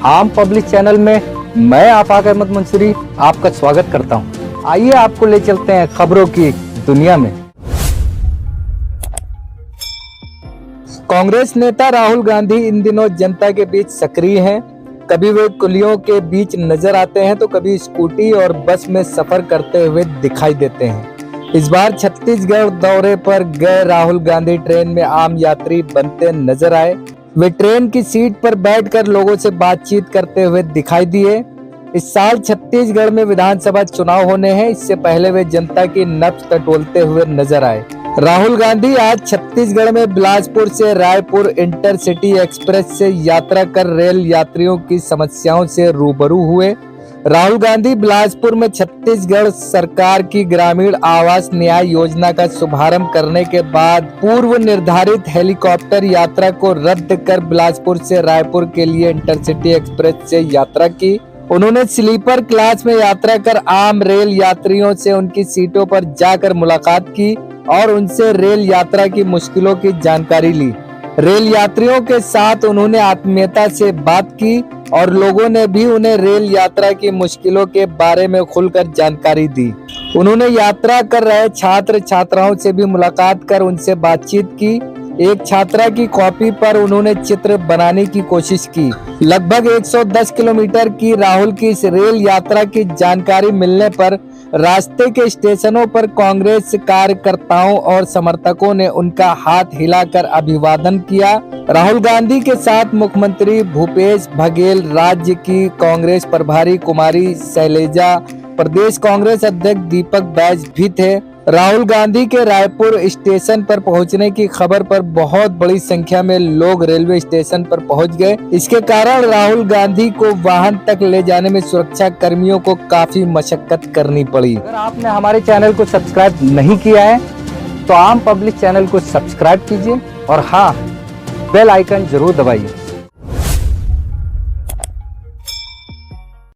आम public channel में मैं आफाक अहमद मंसूरी आपका स्वागत करता हूं। आइए आपको ले चलते हैं खबरों की दुनिया में। कांग्रेस नेता राहुल गांधी इन दिनों जनता के बीच सक्रिय हैं। कभी वे कुलियों के बीच नजर आते हैं तो कभी स्कूटी और बस में सफर करते हुए दिखाई देते हैं। इस बार छत्तीसगढ़ दौरे पर गए राहुल गांधी ट्रेन में आम यात्री बनते नजर आए। वे ट्रेन की सीट पर बैठकर लोगों से बातचीत करते हुए दिखाई दिए। इस साल छत्तीसगढ़ में विधानसभा चुनाव होने हैं। इससे पहले वे जनता की नब्ज टटोलते हुए नजर आए। राहुल गांधी आज छत्तीसगढ़ में बिलासपुर से रायपुर इंटरसिटी एक्सप्रेस से यात्रा कर रेल यात्रियों की समस्याओं से रूबरू हुए। राहुल गांधी बिलासपुर में छत्तीसगढ़ सरकार की ग्रामीण आवास न्याय योजना का शुभारंभ करने के बाद पूर्व निर्धारित हेलीकॉप्टर यात्रा को रद्द कर बिलासपुर से रायपुर के लिए इंटरसिटी एक्सप्रेस से यात्रा की। उन्होंने स्लीपर क्लास में यात्रा कर आम रेल यात्रियों से उनकी सीटों पर जाकर मुलाकात की और उनसे रेल यात्रा की मुश्किलों की जानकारी ली। रेल यात्रियों के साथ उन्होंने आत्मीयता से बात की और लोगों ने भी उन्हें रेल यात्रा की मुश्किलों के बारे में खुलकर जानकारी दी। उन्होंने यात्रा कर रहे छात्र छात्राओं से भी मुलाकात कर उनसे बातचीत की। एक छात्रा की कॉपी पर उन्होंने चित्र बनाने की कोशिश की। लगभग 110 किलोमीटर की राहुल की इस रेल यात्रा की जानकारी मिलने पर रास्ते के स्टेशनों पर कांग्रेस कार्यकर्ताओं और समर्थकों ने उनका हाथ हिलाकर अभिवादन किया। राहुल गांधी के साथ मुख्यमंत्री भूपेश बघेल, राज्य की कांग्रेस प्रभारी कुमारी शैलजा, प्रदेश कांग्रेस अध्यक्ष दीपक बैज भी थे। राहुल गांधी के रायपुर स्टेशन पर पहुंचने की खबर पर बहुत बड़ी संख्या में लोग रेलवे स्टेशन पर पहुंच गए। इसके कारण राहुल गांधी को वाहन तक ले जाने में सुरक्षा कर्मियों को काफी मशक्कत करनी पड़ी। अगर आपने हमारे चैनल को सब्सक्राइब नहीं किया है तो आम पब्लिक चैनल को सब्सक्राइब कीजिए और हाँ, बेल आइकन जरूर दबाइए।